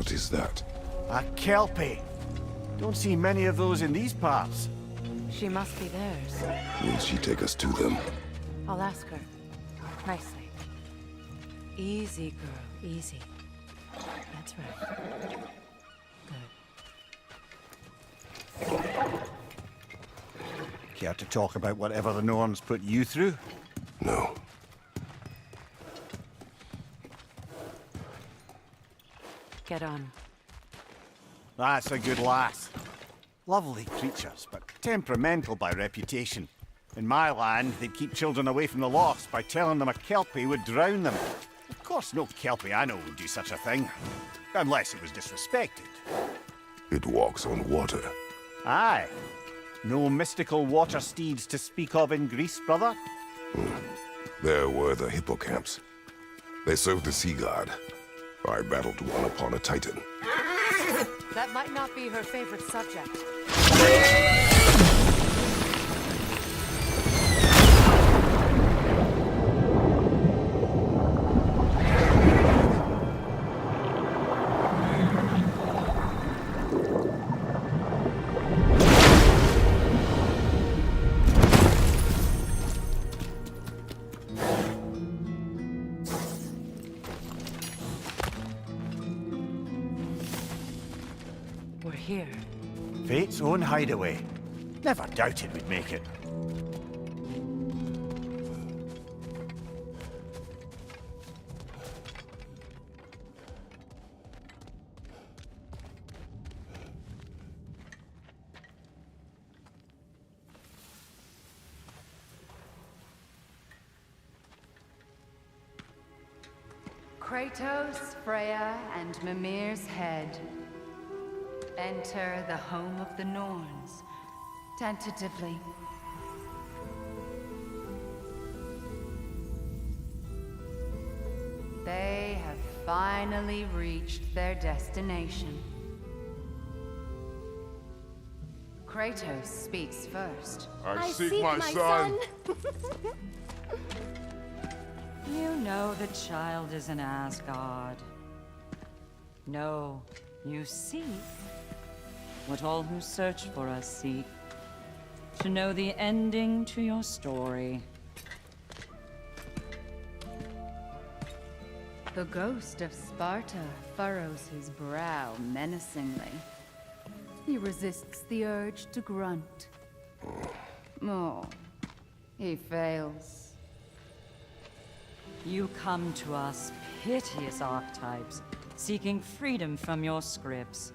What is that? A kelpie. Don't see many of those in these parts. She must be theirs. Will she take us to them? I'll ask her. Nicely. Easy, girl. Easy. That's right. Good. Care to talk about whatever the Norns put you through? No. Get on. That's a good lass. Lovely creatures, but temperamental by reputation. In my land, they'd keep children away from the lost by telling them a kelpie would drown them. Of course, no kelpie I know would do such a thing. Unless it was disrespected. It walks on water. Aye. No mystical water steeds to speak of in Greece, brother? There were the hippocamps. They served the sea god. I battled one upon a titan. That might not be her favorite subject. We're here. Fate's own hideaway. Never doubted we'd make it. Kratos, Freya, and Mimir's head. Enter the home of the Norns, tentatively. They have finally reached their destination. Kratos speaks first. I seek my son. You know the child is an Asgard. No, you seek what all who search for us seek. To know the ending to your story. The ghost of Sparta furrows his brow menacingly. He resists the urge to grunt. Oh, he fails. You come to us, piteous archetypes, seeking freedom from your scripts.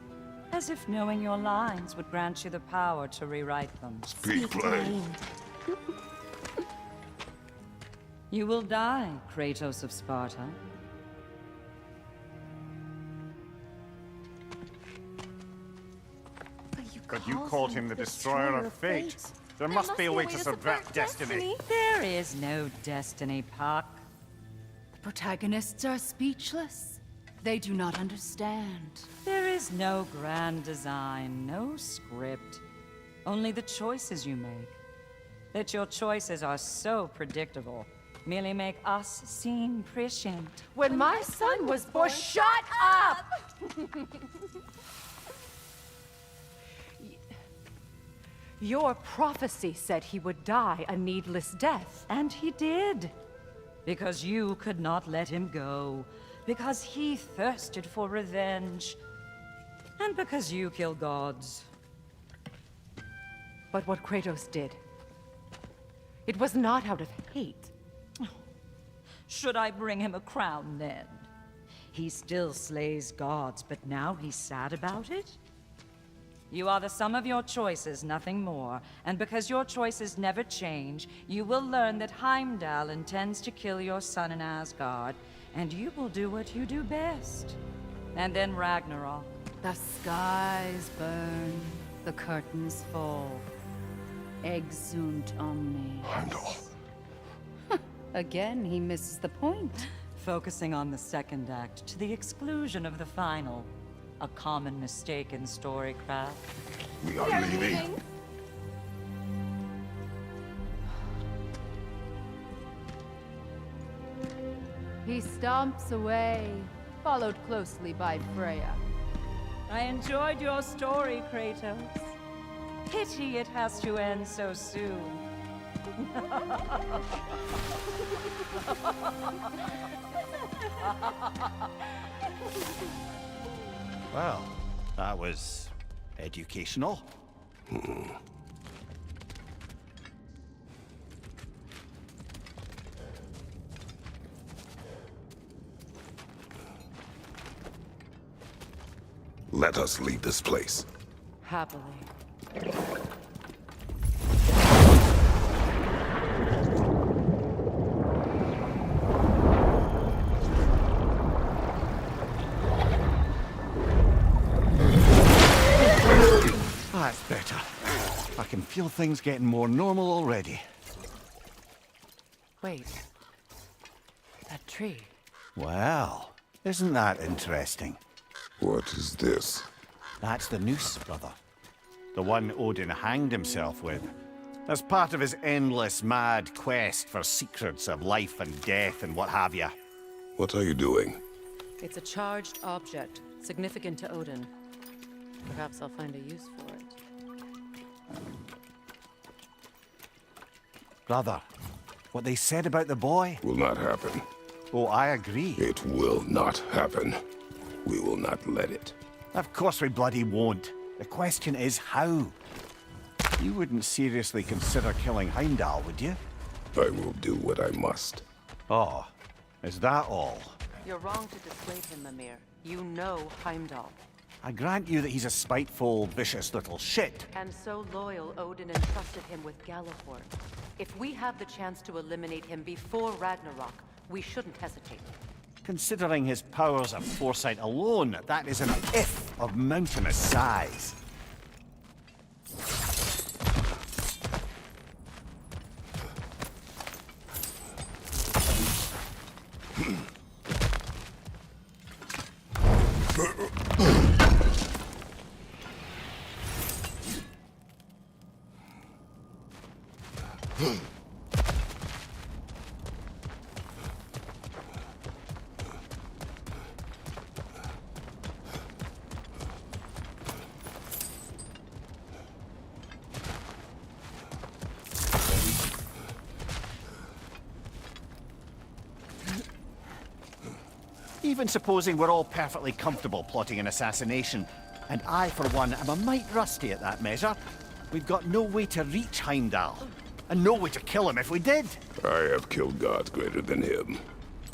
As if knowing your lines would grant you the power to rewrite them. Speak plain. You will die, Kratos of Sparta. But you called him the destroyer of fate. There must be a way to subvert destiny. There is no destiny, Puck. The protagonists are speechless. They do not understand. There is no grand design, no script. Only the choices you make. That your choices are so predictable merely make us seem prescient. When my son was born, shut up! Your prophecy said he would die a needless death. And he did. Because you could not let him go. Because he thirsted for revenge. And because you kill gods. But what Kratos did, it was not out of hate. Should I bring him a crown then? He still slays gods, but now he's sad about it? You are the sum of your choices, nothing more. And because your choices never change, you will learn that Heimdall intends to kill your son in Asgard, and you will do what you do best. And then Ragnarok. The skies burn, the curtains fall. Exunt omnes. Heimdall. Again, he misses the point. Focusing on the second act to the exclusion of the final. A common mistake in storycraft. We are leaving. He stomps away, followed closely by Freya. I enjoyed your story, Kratos. Pity it has to end so soon. Well, that was educational. Let us leave this place. Happily. That's better. I can feel things getting more normal already. Wait. That tree. Well, isn't that interesting? What is this? That's the noose, brother. The one Odin hanged himself with. As part of his endless, mad quest for secrets of life and death and what have you. What are you doing? It's a charged object, significant to Odin. Perhaps I'll find a use for it. Brother, what they said about the boy? Will not happen. Oh, I agree. It will not happen. We will not let it. Of course we bloody won't. The question is how? You wouldn't seriously consider killing Heimdall, would you? I will do what I must. Oh, is that all? You're wrong to dissuade him, Mimir. You know Heimdall. I grant you that he's a spiteful, vicious little shit. And so loyal, Odin entrusted him with Gjallarhorn. If we have the chance to eliminate him before Ragnarok, we shouldn't hesitate. Considering his powers of foresight alone, that is an if of mountainous size. Even supposing we're all perfectly comfortable plotting an assassination, and I, for one, am a mite rusty at that measure, we've got no way to reach Heimdall, and no way to kill him if we did. I have killed gods greater than him.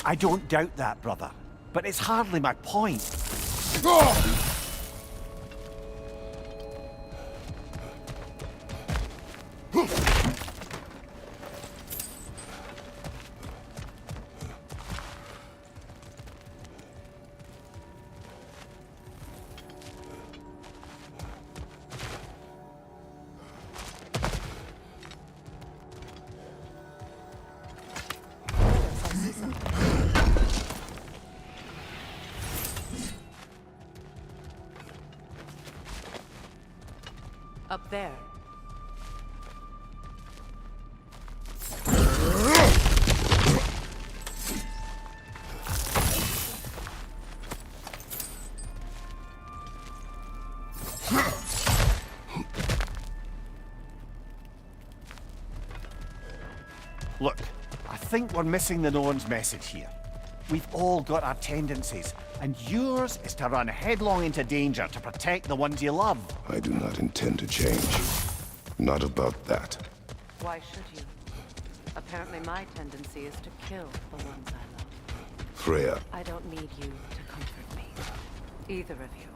I don't doubt that, brother, but it's hardly my point. Up there. Look, I think we're missing the Norn's message here. We've all got our tendencies, and yours is to run headlong into danger to protect the ones you love. I do not intend to change. Not about that. Why should you? Apparently my tendency is to kill the ones I love. Freya, I don't need you to comfort me. Either of you.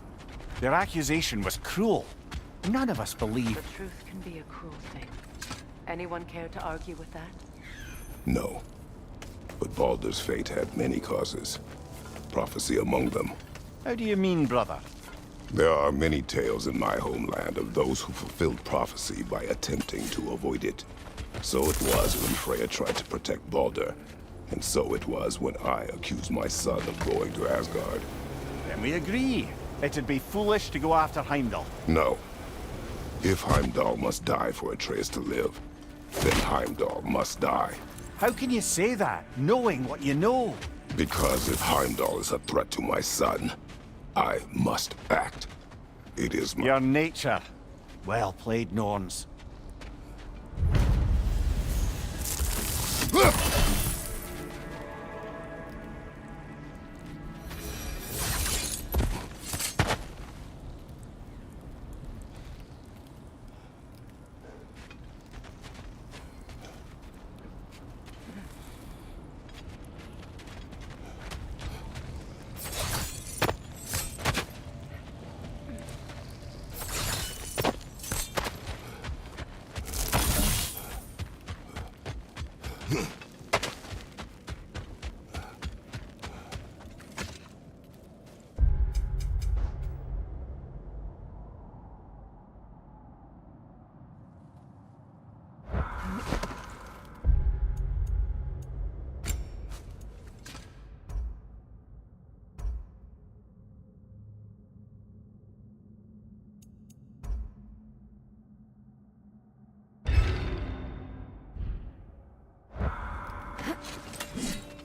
Their accusation was cruel. None of us believe. The truth can be a cruel thing. Anyone care to argue with that? no. But Baldur's fate had many causes. Prophecy among them. How do you mean, brother? There are many tales in my homeland of those who fulfilled prophecy by attempting to avoid it. So it was when Freya tried to protect Baldur, and so it was when I accused my son of going to Asgard. Then we agree. It'd be foolish to go after Heimdall. No. If Heimdall must die for Atreus to live, then Heimdall must die. How can you say that, knowing what you know? Because if Heimdall is a threat to my son, I must act. It is my... Your nature. Well played, Norns.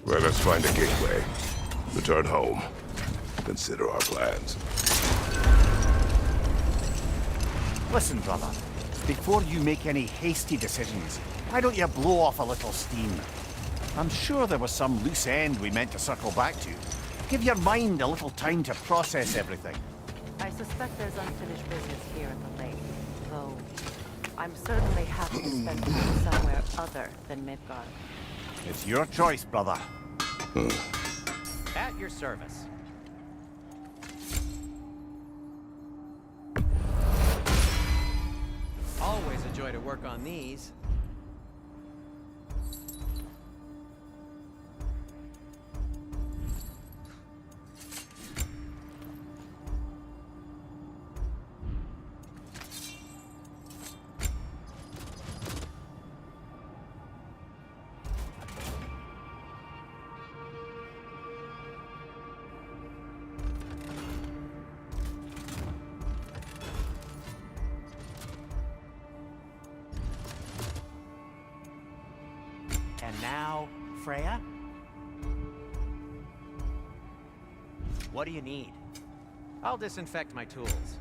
Let us find a gateway. Return home. Consider our plans. Listen, brother. Before you make any hasty decisions, why don't you blow off a little steam? I'm sure there was some loose end we meant to circle back to. Give your mind a little time to process everything. I suspect there's unfinished business here at the lake, though I'm certainly happy to spend time somewhere other than Midgard. It's your choice, brother. At your service. Always a joy to work on these. And now, Freya? What do you need? I'll disinfect my tools.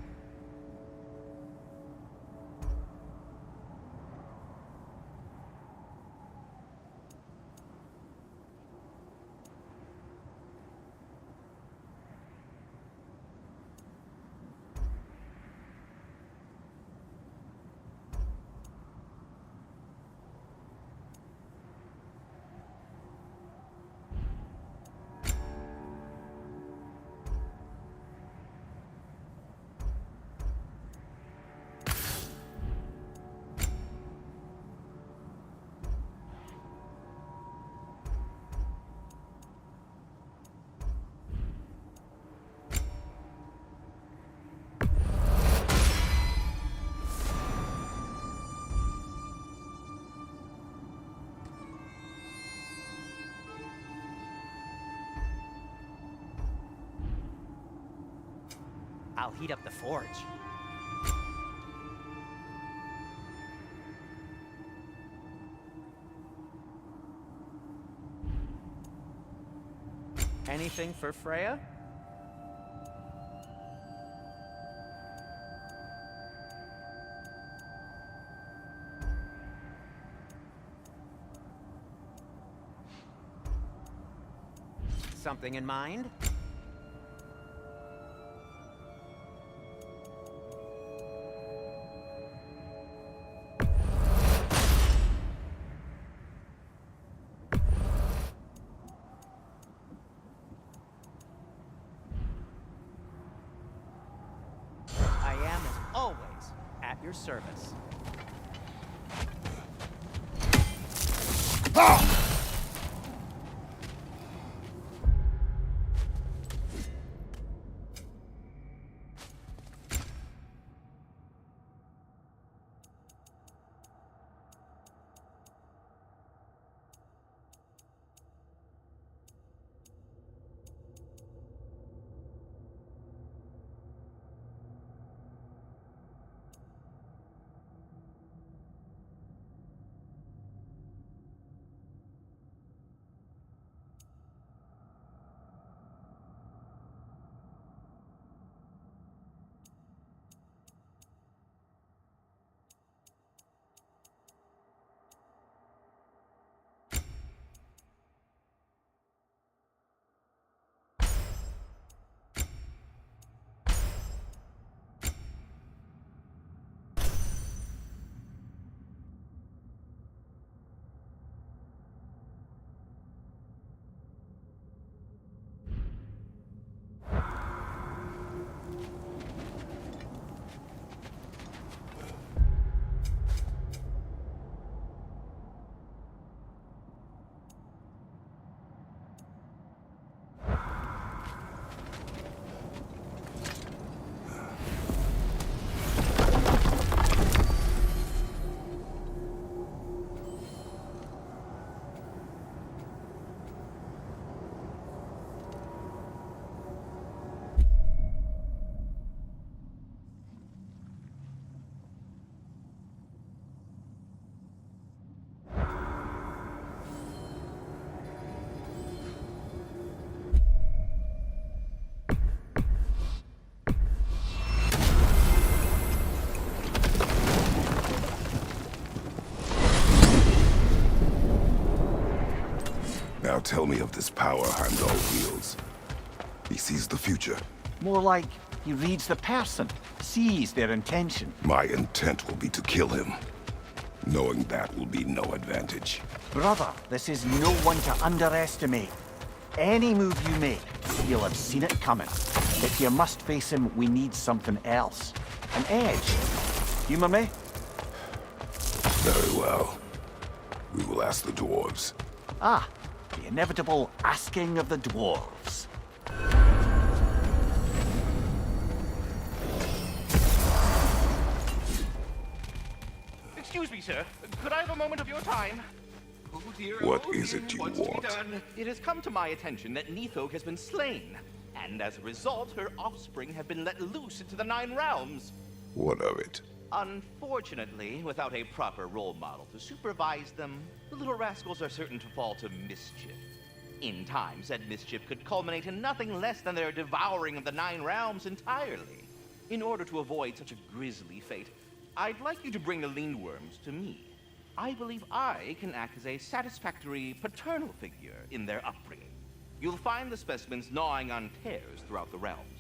I'll heat up the forge. Anything for Freya? Something in mind? I am, as always, at your service. Now tell me of this power Heimdall wields. He sees the future. More like he reads the person, sees their intention. My intent will be to kill him. Knowing that will be no advantage. Brother, this is no one to underestimate. Any move you make, you'll have seen it coming. If you must face him, we need something else. An edge. Humor me? Very well. We will ask the dwarves. Ah, the inevitable asking of the dwarves. Excuse me, sir. Could I have a moment of your time? Oh dear, What oh is dear, it you what's to be want? done? It has come to my attention that Nithog has been slain, and as a result, her offspring have been let loose into the Nine Realms. What of it? Unfortunately, without a proper role model to supervise them, the little rascals are certain to fall to mischief. In time, said mischief could culminate in nothing less than their devouring of the Nine Realms entirely. In order to avoid such a grisly fate, I'd like you to bring the Lindworms to me. I believe I can act as a satisfactory paternal figure in their upbringing. You'll find the specimens gnawing on tears throughout the realms.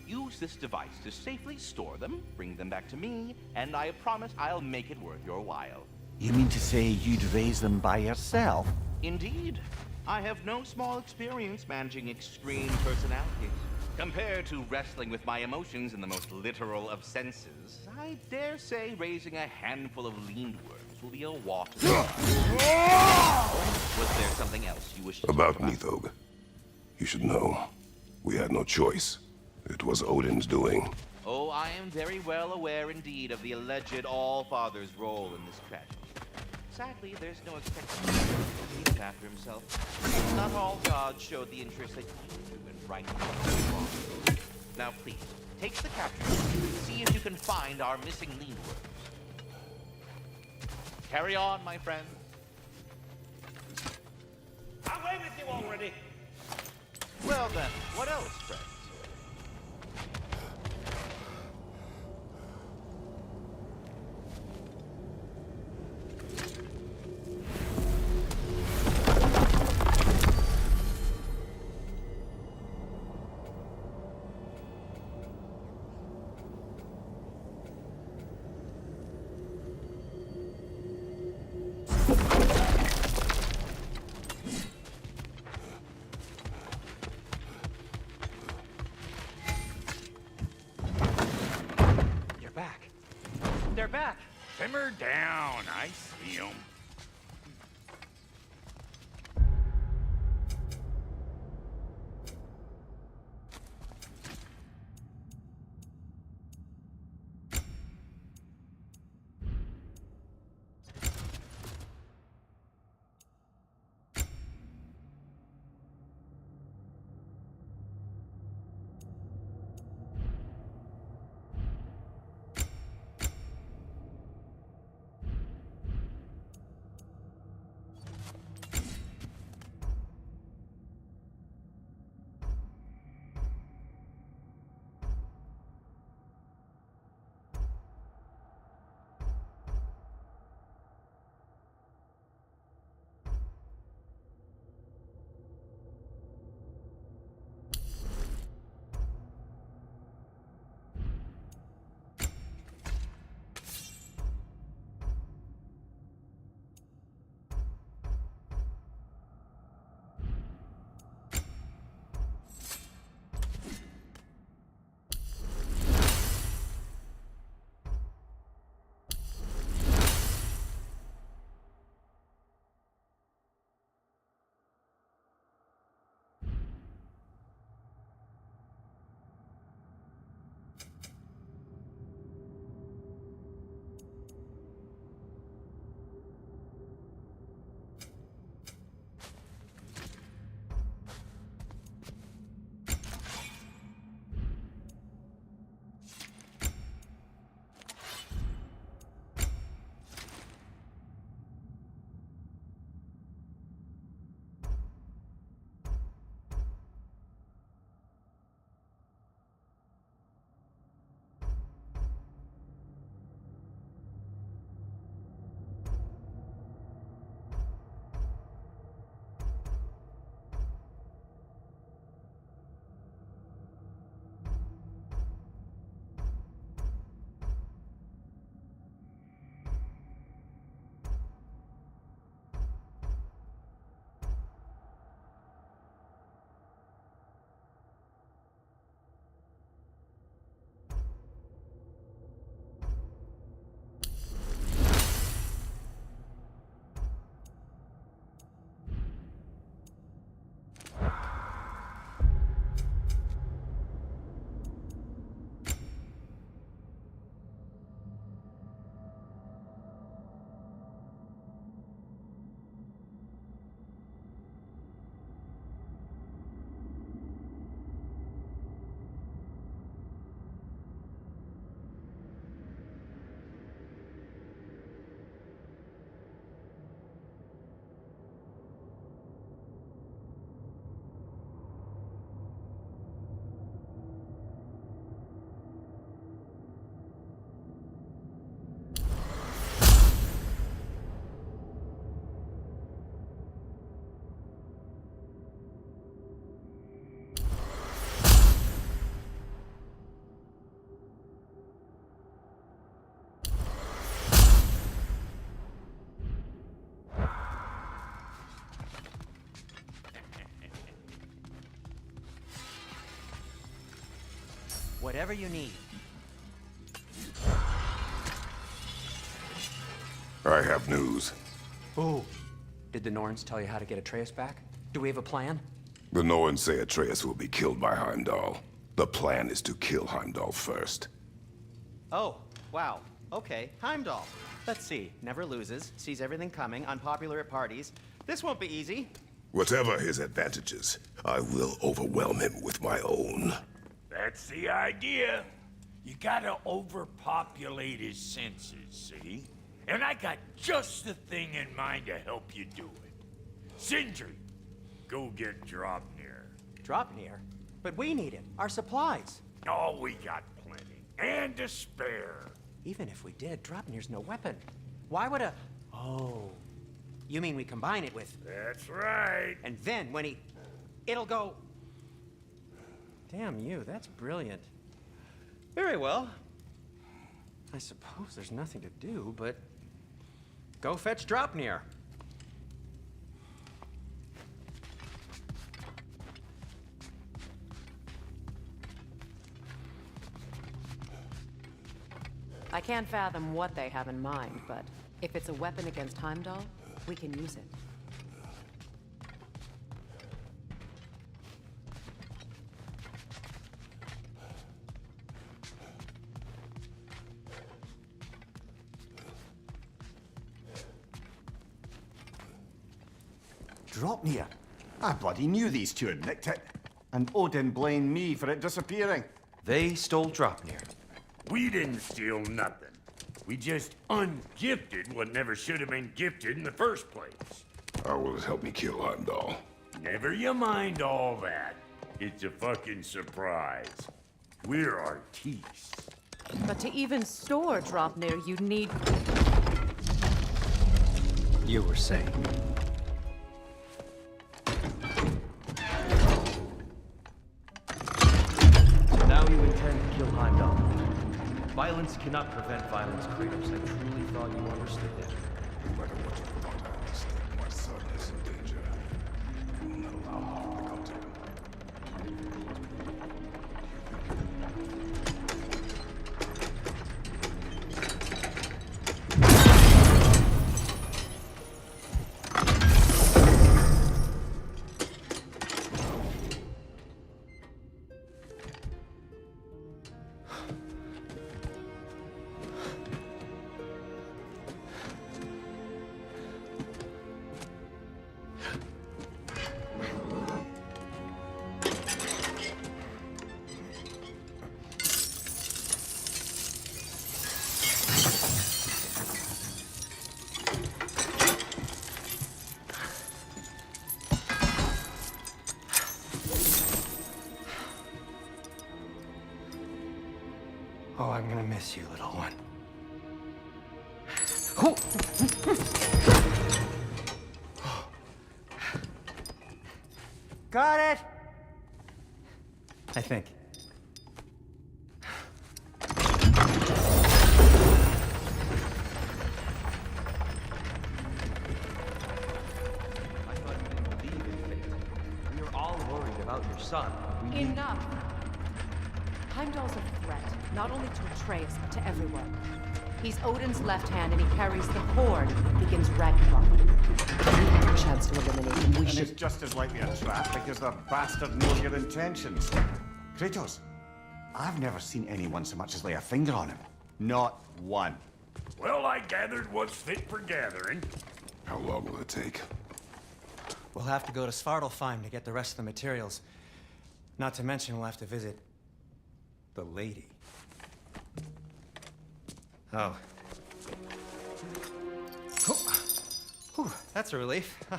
Use this device to safely store them, bring them back to me, and I promise I'll make it worth your while. You mean to say you'd raise them by yourself? Indeed. I have no small experience managing extreme personalities. Compared to wrestling with my emotions in the most literal of senses, I dare say raising a handful of Lindworms will be a walk in the park. Was there something else you wish to About talk Nithog. You should know. We had no choice. It was Odin's doing. Oh, I am very well aware indeed of the alleged All-Father's role in this tragedy. Sadly, there's no expectation he looked after himself. Not all gods showed the interest that you do in right and wrong. Now please, take the capture and see if you can find our missing Lindworms. Carry on, my friend. Away with you already! Well then, what else, friends? They're back! Simmer down, I see 'em. Whatever you need. I have news. Ooh. Did the Norns tell you how to get Atreus back? Do we have a plan? The Norns say Atreus will be killed by Heimdall. The plan is to kill Heimdall first. Oh, wow. Okay, Heimdall. Let's see. Never loses, sees everything coming, unpopular at parties. This won't be easy. Whatever his advantages, I will overwhelm him with my own. That's the idea. You gotta overpopulate his senses, see? And I got just the thing in mind to help you do it. Sindri, go get Draupnir. Draupnir? But we need it. Our supplies. Oh, we got plenty. And to spare. Even if we did, Draupnir's no weapon. Why would a... Oh. You mean we combine it with... That's right. And then when he... It'll go... Damn you, that's brilliant. Very well. I suppose there's nothing to do, but... Go fetch Draupnir. I can't fathom what they have in mind, but if it's a weapon against Heimdall, we can use it. Draupnir. I bloody knew these two had nicked it. And Odin blamed me for it disappearing. They stole Draupnir. We didn't steal nothing. We just ungifted what never should have been gifted in the first place. How will it help me kill Heimdall? Never you mind all that. It's a fucking surprise. We're artistes. But to even store Draupnir, you'd need... You were saying. So now you intend to kill Heimdall. Violence cannot prevent violence, Kratos. I truly thought you understood that. No matter what you thought, I understand. My son is in danger. I will not allow harm to come to him. Oh, I'm gonna miss you, little one. Got it! I think. I thought you didn't believe in fate. We were all worried about your son. Enough! Heimdall's a threat, not only to Atreus, but to everyone. He's Odin's left hand, and he carries the horde that begins Ragnarök. We have a chance to eliminate him. We And should... it's just as likely a trap because the bastard knows your intentions. Kratos, I've never seen anyone so much as lay a finger on him. Not one. Well, I gathered what's fit for gathering. How long will it take? We'll have to go to Svartalfheim to get the rest of the materials. Not to mention we'll have to visit... the lady. Oh. Whew, that's a relief. Huh?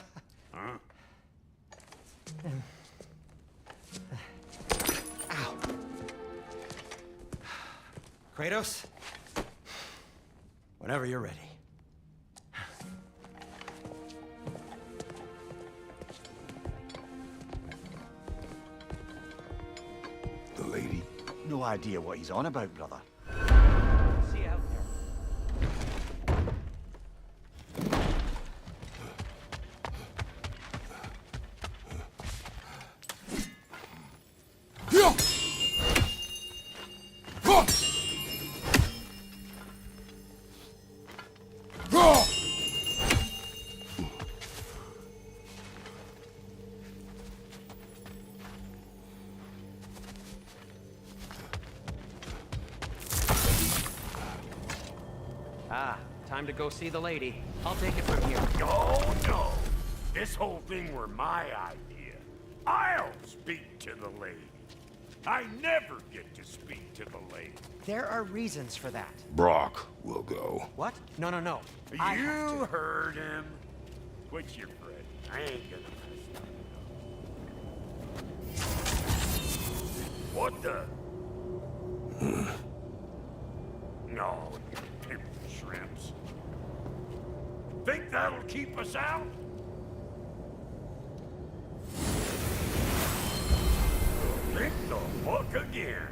Ow. Kratos? Whenever you're ready. The lady? No idea what he's on about, brother. See you out there. time to go see the lady. I'll take it from here. Oh, no. This whole thing were my idea. I'll speak to the lady. I never get to speak to the lady. There are reasons for that. Brock will go. What? No. You heard him. Quit your fret. I ain't gonna mess that up. What the? No, you pimp shrimps. Think that'll keep us out? Think the fuck again.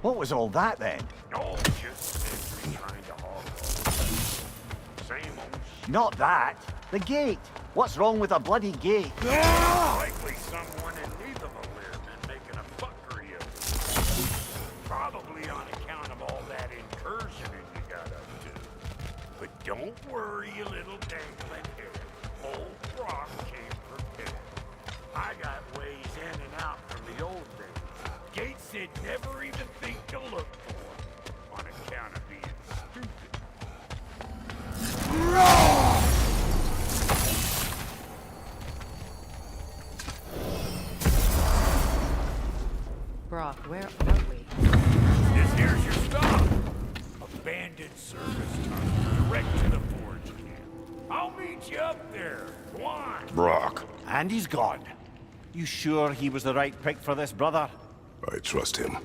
What was all that then? No, just Sentry trying to hog off. Same old shit. Not that. The gate. What's wrong with a bloody gate? Likely someone in need of a limb and making a fuckery of it. Probably on account of all that incursioning you got up to. But don't worry, you little dangling head. Old Brock came prepared. I got ways in and out from the old days. Gates said never even think to look for on account of being stupid. Brock, where are we? This here's your stop. Abandoned service tunnel, direct to the forge camp. I'll meet you up there. Go on. Brock, And he's gone. You sure he was the right pick for this, brother? I trust him.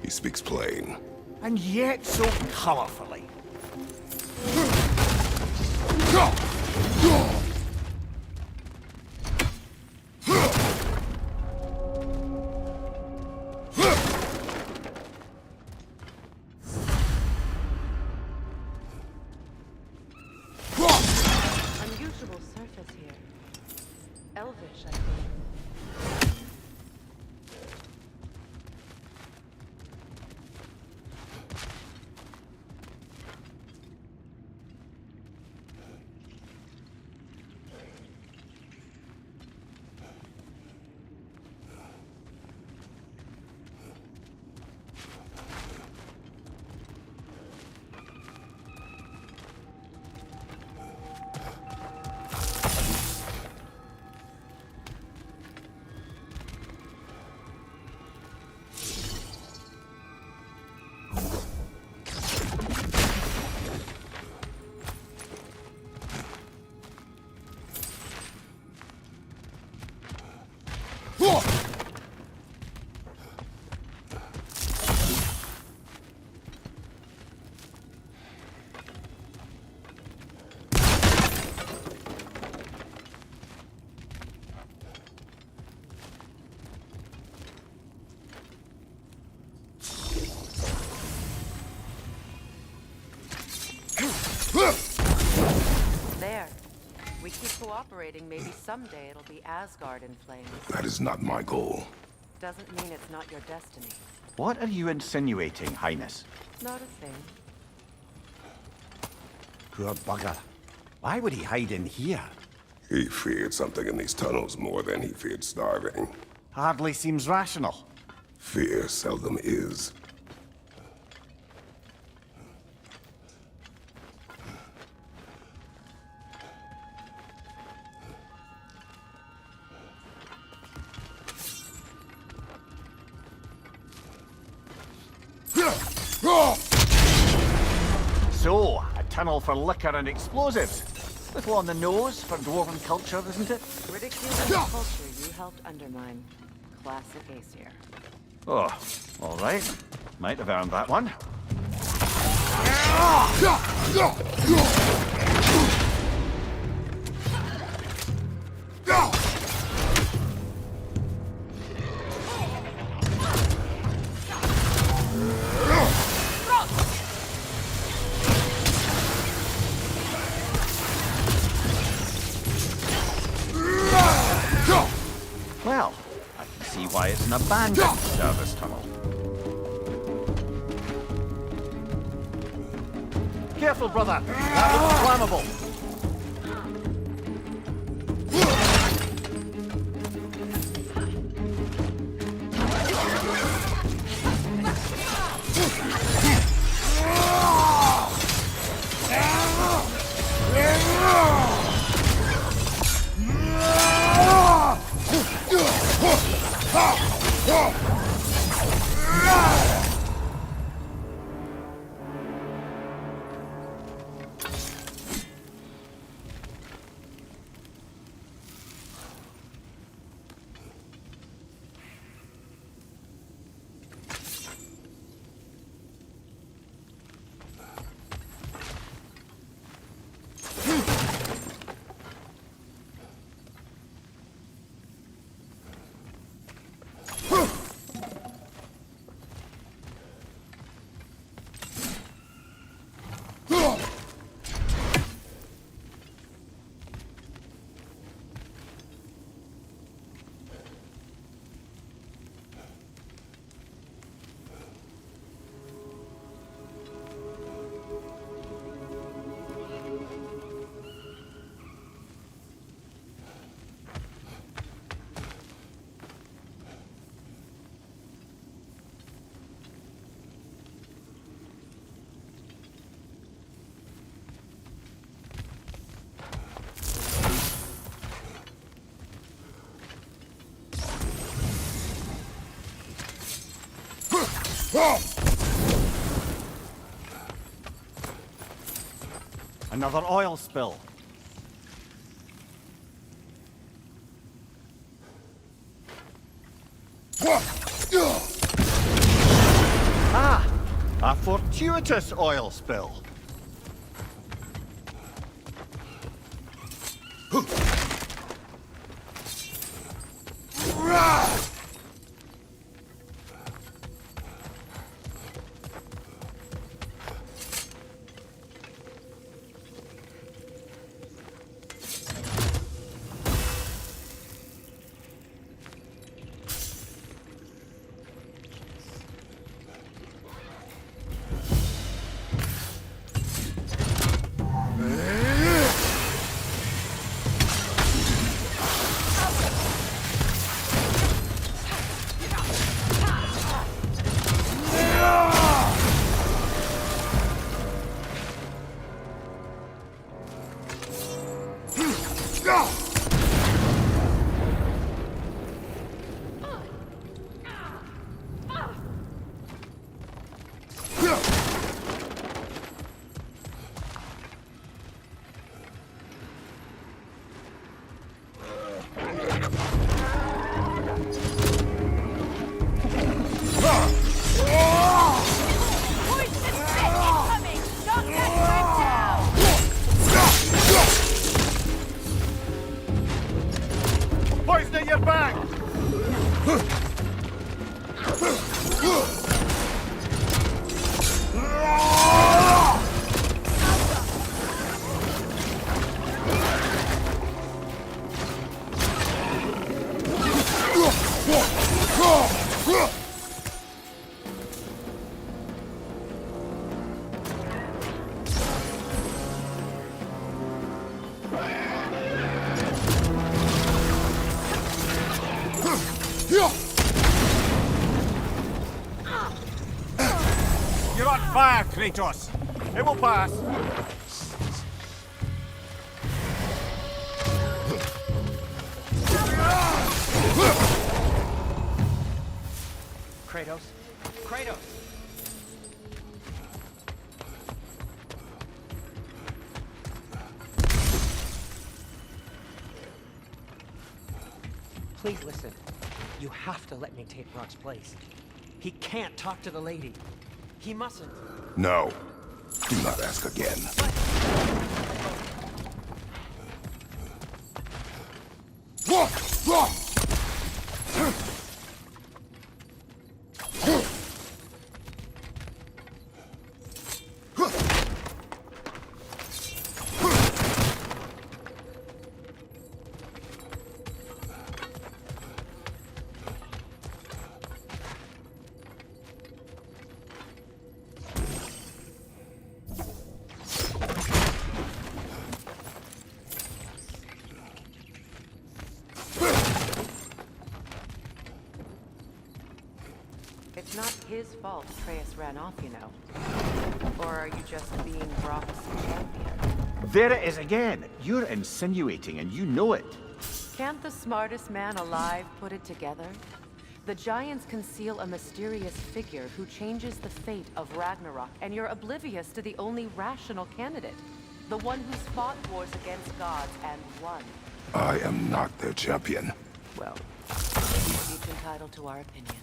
He speaks plain. And yet so colourfully. Unusual surface here. Elvish, I think. There. We keep cooperating, maybe someday it'll be Asgard in flames. That is not my goal. Doesn't mean it's not your destiny. What are you insinuating, Highness? Not a thing. Poor bugger. Why would he hide in here? He feared something in these tunnels more than he feared starving. Hardly seems rational. Fear seldom is. So, a tunnel for liquor and explosives. Little on the nose for dwarven culture, isn't it? Ridiculing the culture you helped undermine. Classic Aesir. Oh, all right. Might have earned that one. Well, I can see why it's an abandoned service tunnel. Careful, brother! That looks flammable! Another oil spill. Ah! A fortuitous oil spill. Poison at your back! You're on fire, Kratos! It will pass! Kratos? Kratos! Please listen. You have to let me take Rock's place. He can't talk to the lady. He mustn't. No. Do not ask again. It's not his fault Atreus ran off, you know. Or are you just being Brock's champion? There it is again. You're insinuating and you know it. Can't the smartest man alive put it together? The giants conceal a mysterious figure who changes the fate of Ragnarok, and you're oblivious to the only rational candidate. The one who's fought wars against gods and won. I am not their champion. Well, we're each entitled to our opinion.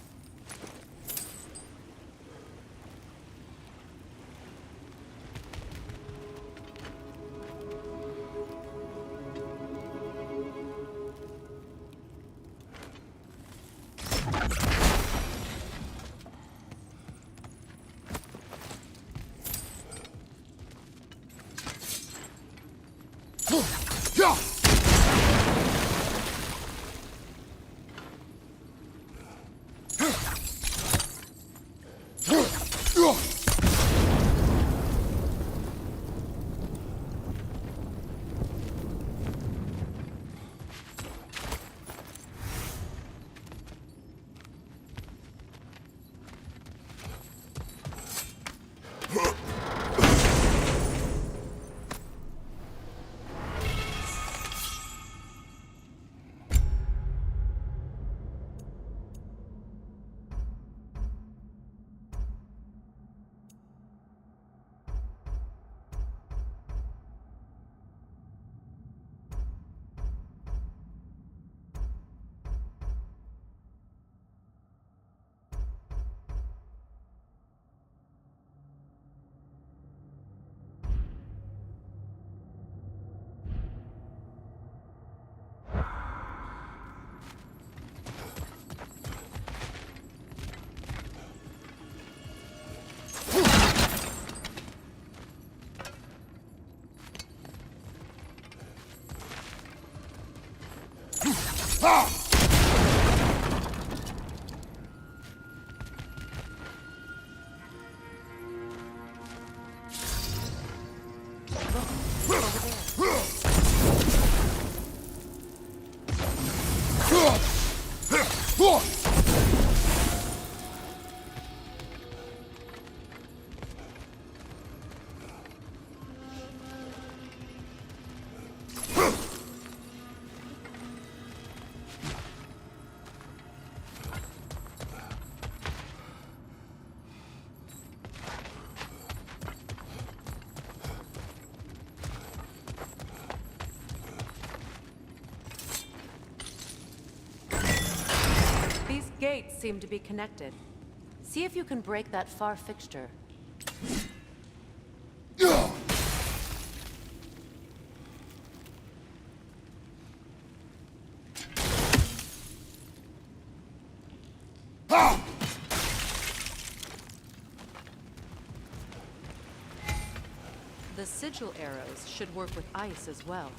These gates seem to be connected. See if you can break that far fixture. The sigil arrows should work with ice as well.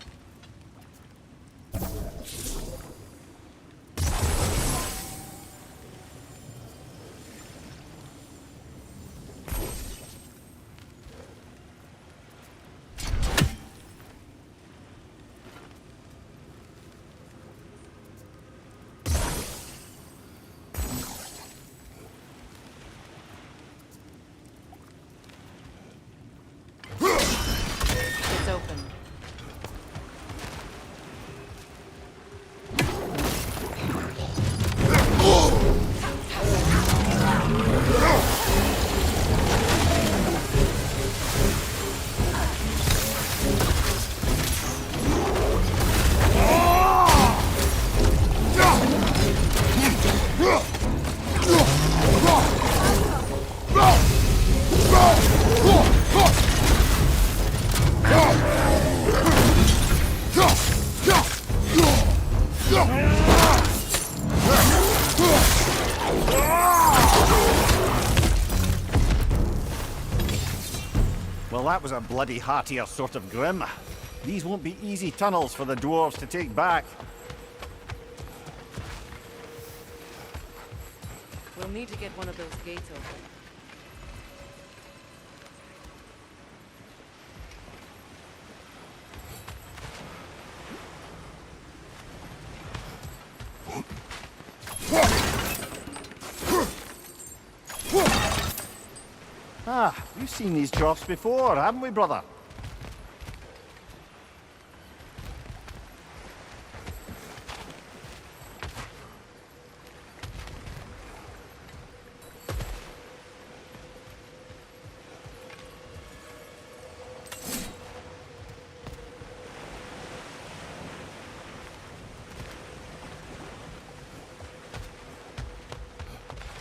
It's open. Well, that was a bloody heartier sort of grim. These won't be easy tunnels for the dwarves to take back. We'll need to get one of those gates open. Ah, we've seen these troughs before, haven't we, brother?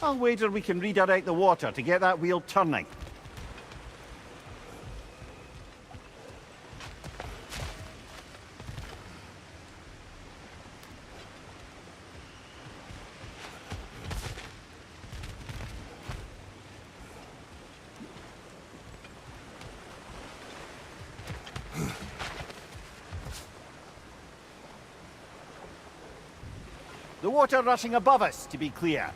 I'll wager we can redirect the water to get that wheel turning. The water rushing above us, to be clear.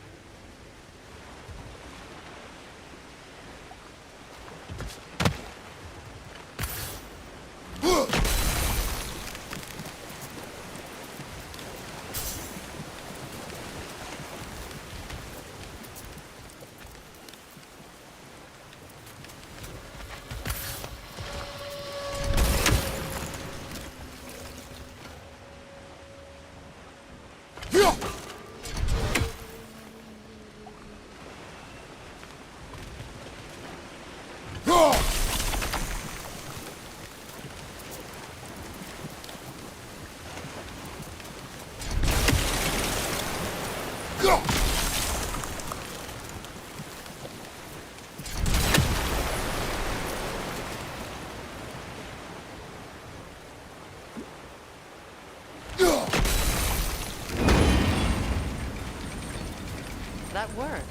That worked.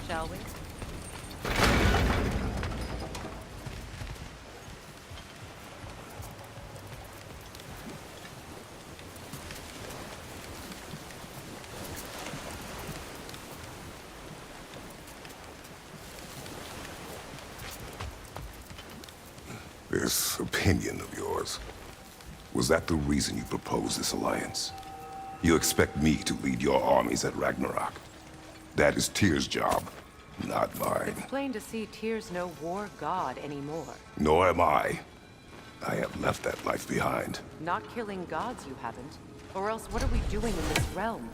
Shall we? This opinion of yours, was that the reason you proposed this alliance? You expect me to lead your armies at Ragnarok? That is Tyr's job, not mine. It's plain to see Tyr's no war god anymore. Nor am I. I have left that life behind. Not killing gods, you haven't. Or else what are we doing in this realm?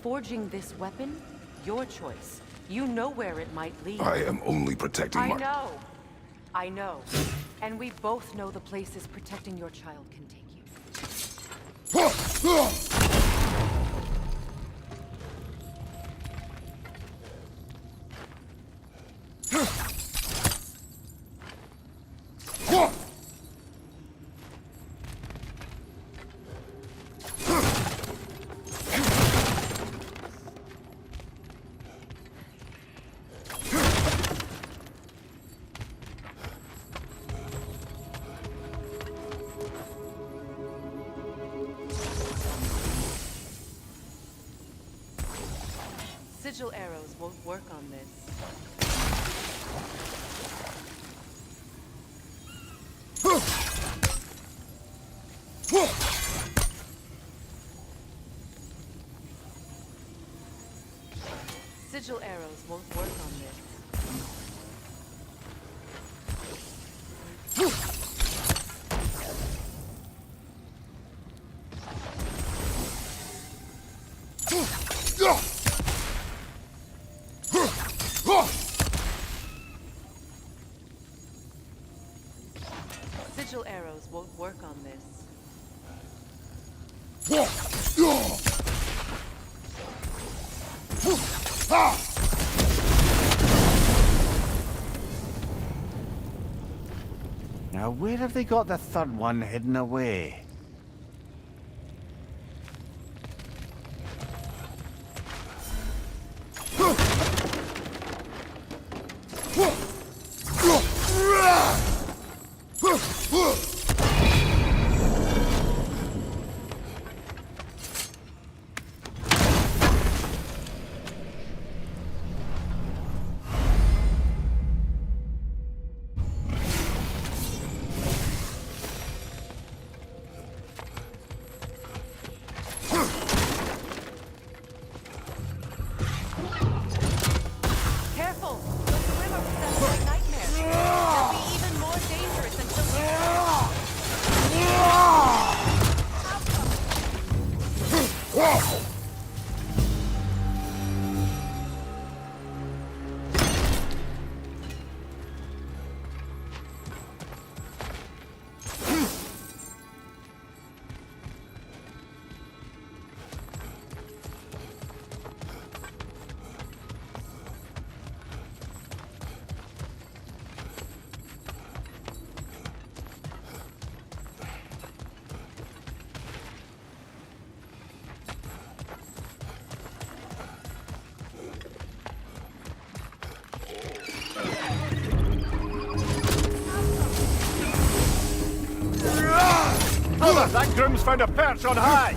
Forging this weapon? Your choice. You know where it might lead. I am only protecting my... I know. And we both know the places protecting your child can take you. Sigil arrows won't work on this. Sigil arrows won't work on this. Sigil arrows won't work on this. Now, where have they got the third one hidden away? That groom's found a perch on high!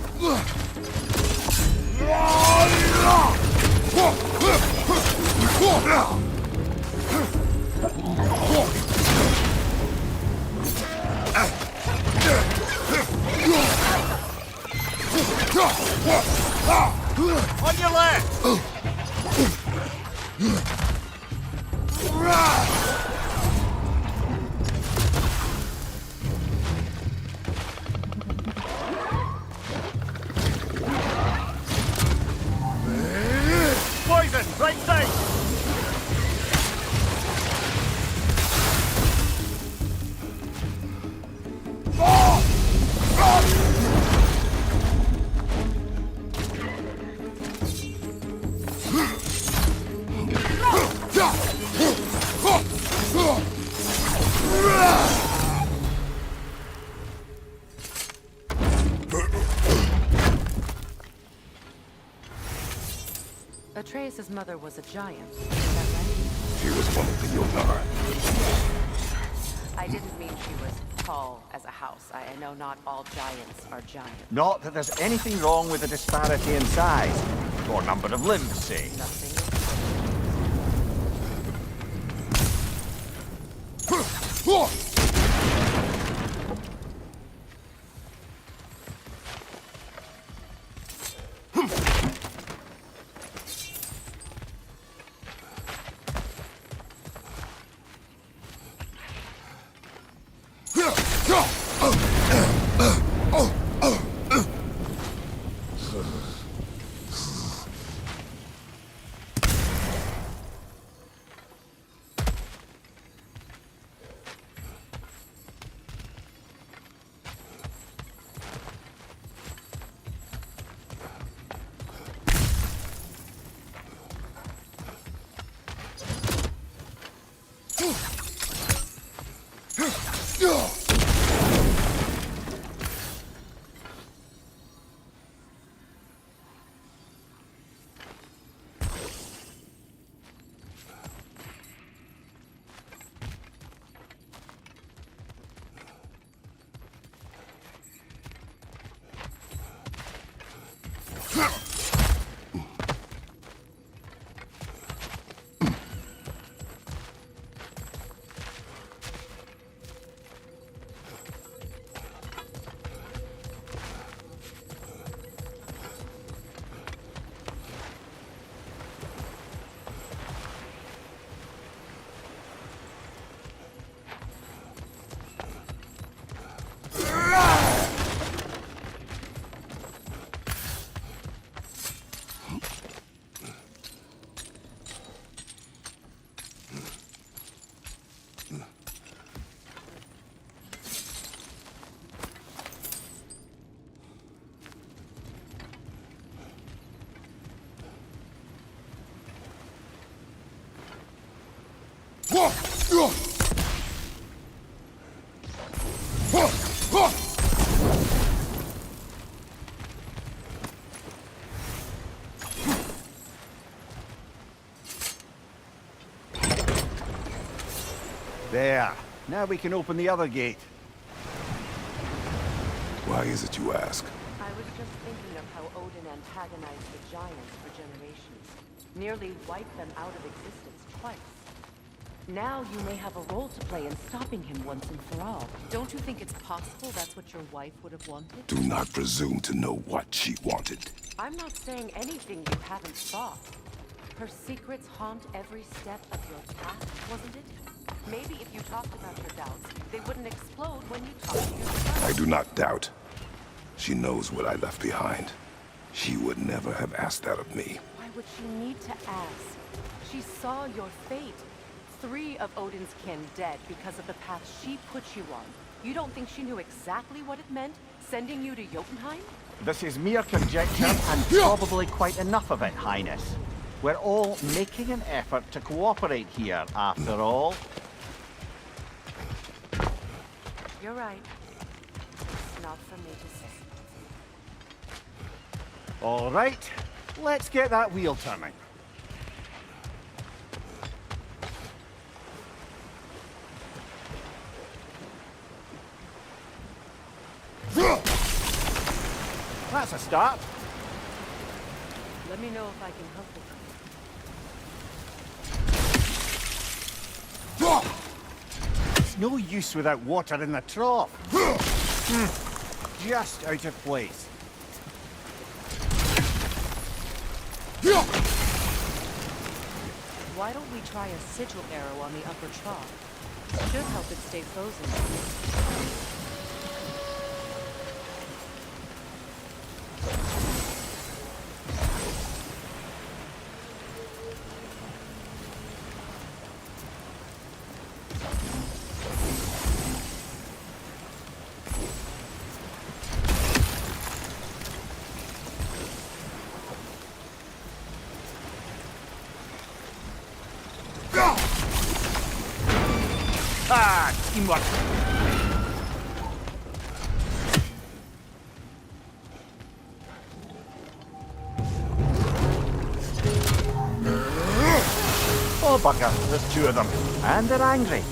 On your left! Poison, right side! Atreus' mother was a giant, is that right? She was one of the Yonar. I didn't mean she was tall as a house. I know not all giants are giants. Not that there's anything wrong with the disparity in size, or number of limbs, say. Nothing. There. Now we can open the other gate. Why is it you ask? I was just thinking of how Odin antagonized the giants for generations. Nearly wiped them out of existence twice. Now you may have a role to play in stopping him once and for all. Don't you think it's possible that's what your wife would have wanted? Do not presume to know what she wanted. I'm not saying anything you haven't thought. Her secrets haunt every step of your path, wasn't it? Maybe if you talked about your doubts, they wouldn't explode when you talked to your son. I do not doubt. She knows what I left behind. She would never have asked that of me. Why would she need to ask? She saw your fate. 3 of Odin's kin dead because of the path she put you on. You don't think she knew exactly what it meant, sending you to Jotunheim? This is mere conjecture, and probably quite enough of it, Highness. We're all making an effort to cooperate here, after all. You're right. It's not for me to say. All right, let's get that wheel turning. That's a start. Let me know if I can help with It's no use without water in the trough. Just out of place. Why don't we try a sigil arrow on the upper trough? Should help it stay frozen. Ah, teamwork. Oh, bugger, there's 2 of them. And they're angry.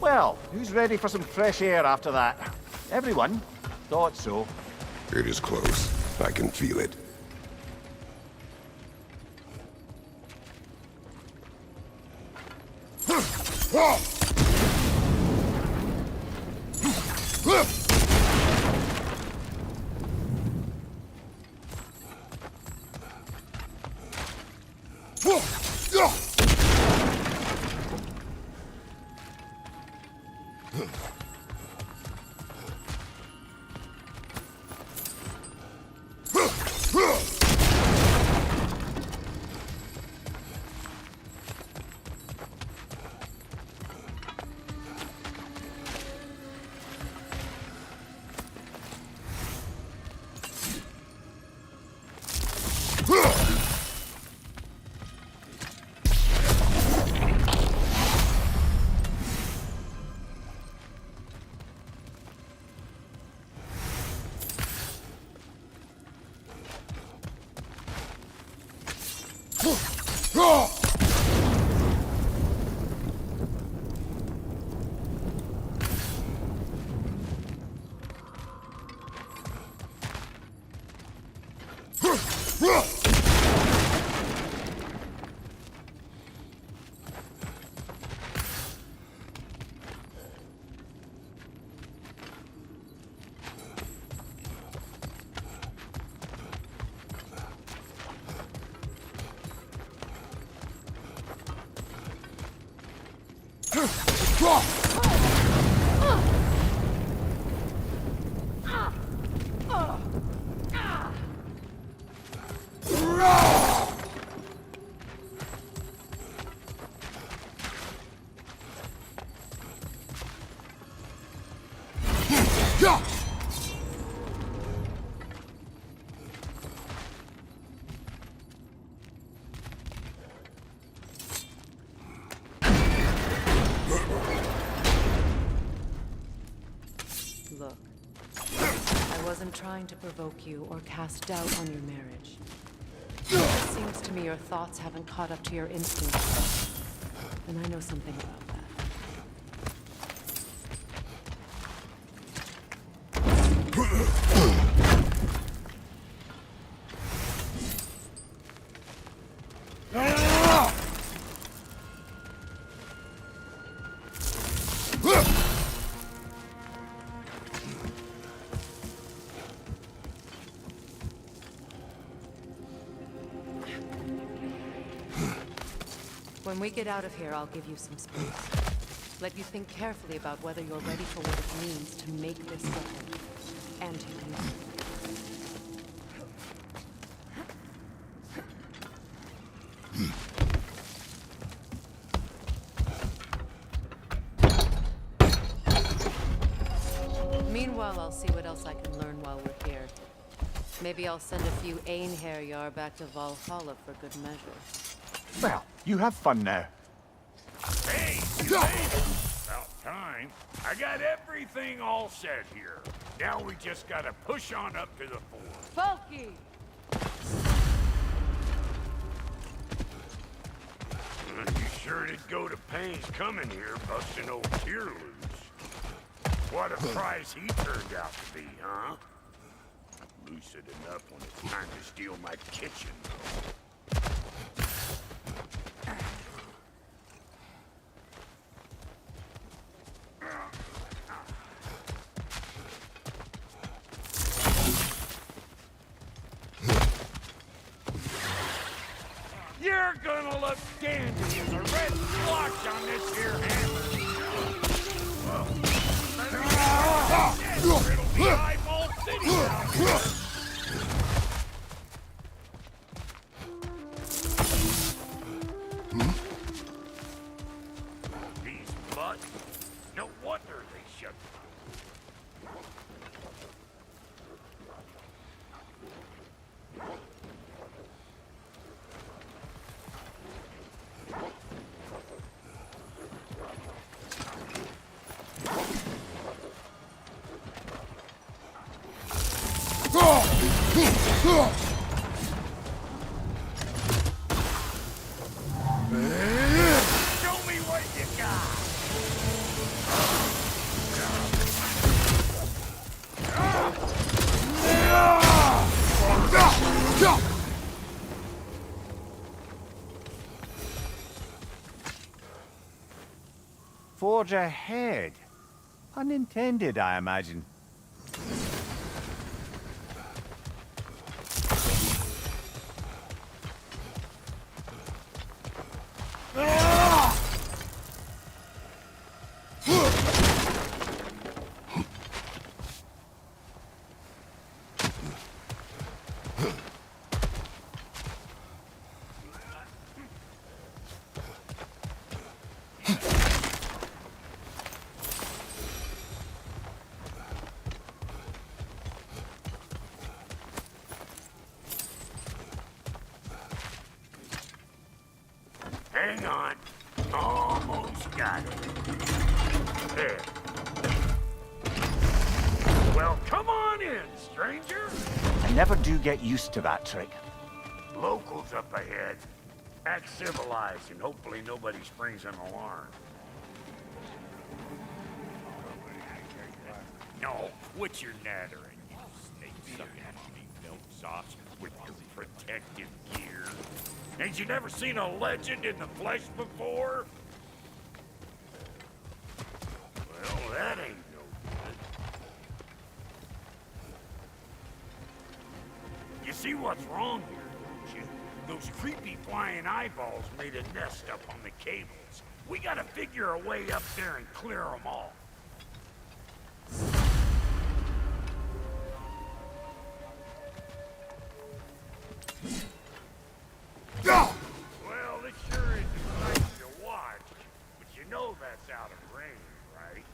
Well, who's ready for some fresh air after that? Everyone? Thought so. It is close. I can feel it. Look, I wasn't trying to provoke you or cast doubt on your marriage. It seems to me your thoughts haven't caught up to your instincts. And I know something about that. When we get out of here, I'll give you some space. Let you think carefully about whether you're ready for what it means to make this happen. And to use it. Meanwhile, I'll see what else I can learn while we're here. Maybe I'll send a few Einherjar back to Valhalla for good measure. Well, you have fun now. Hey, you made it! About time. I got everything all set here. Now we just gotta push on up to the fort. Bulky! You sure did go to pains coming here, busting old tear loose. What a prize he turned out to be, huh? Lucid enough when it's time to steal my kitchen, though. You're gonna look dandy in the red splotch on this here hammer. It'll be eyeball city down here. These mutts, no wonder they shut Show me what you got! Forge ahead. Unintended, I imagine. Hang on. Almost got it. There. Well, come on in, stranger. I never do get used to that trick. Locals up ahead. Act civilized, and hopefully nobody springs an alarm. No, quit your nattering, you snake-sucking milksops with your protective gear. Ain't you never seen a legend in the flesh before? Well, that ain't no good. You see what's wrong here, don't you? Those creepy flying eyeballs made a nest up on the cables. We gotta figure a way up there and clear them all. Well, this sure is exciting to watch, but you know that's out of range, right?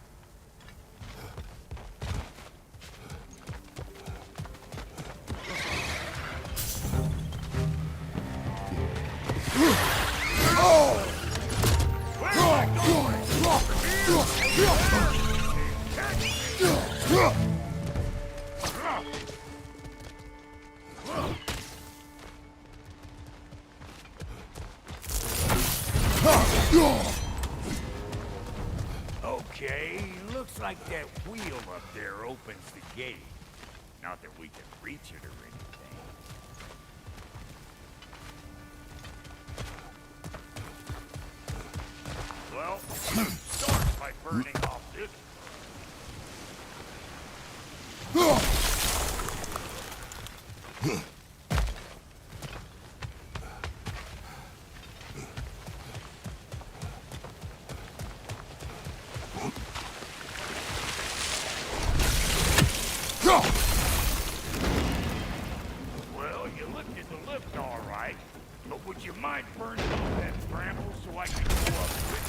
Okay, looks like that wheel up there opens the gate. Not that we can reach it or anything. Well, start by burning off this. Well, you lifted the lift all right, but would you mind burning all that bramble so I can go up with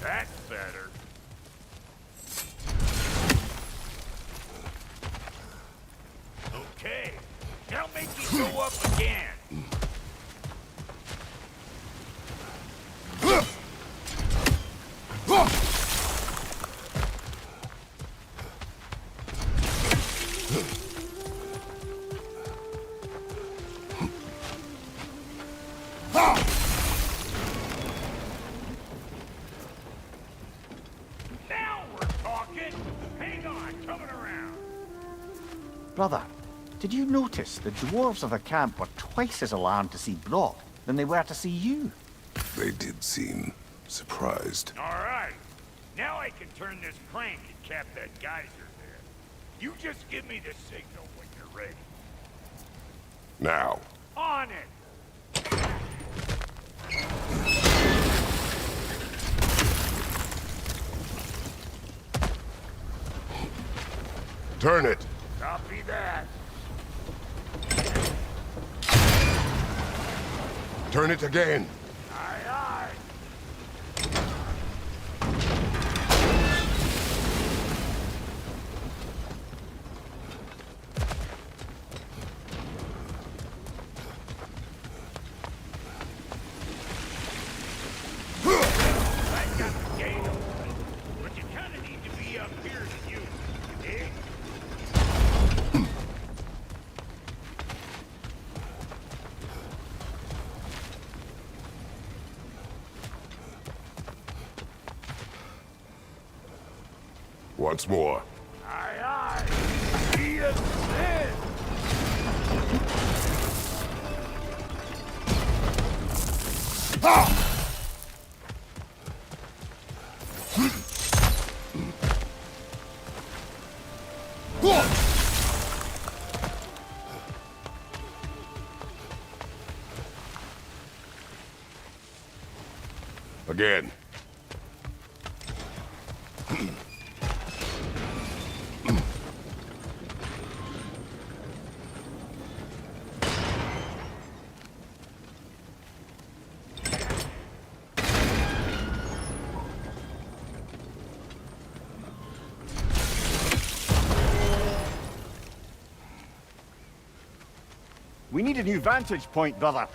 That's better. Okay, now make it go up again. Now we're talking. Hang on, coming around. Brother, did you notice the dwarves of the camp were twice as alarmed to see Brock than they were to see you? They did seem surprised. All right, now I can turn this crank and cap that geyser there. You just give me the signal when you're ready. Now, On it! turn it. Copy that. Turn it again. Aye, aye. I got the gate open, but you kind of need to be up here to use it, you dig? Once more. Aye, aye. Be a sin. Again. We need a new vantage point, brother.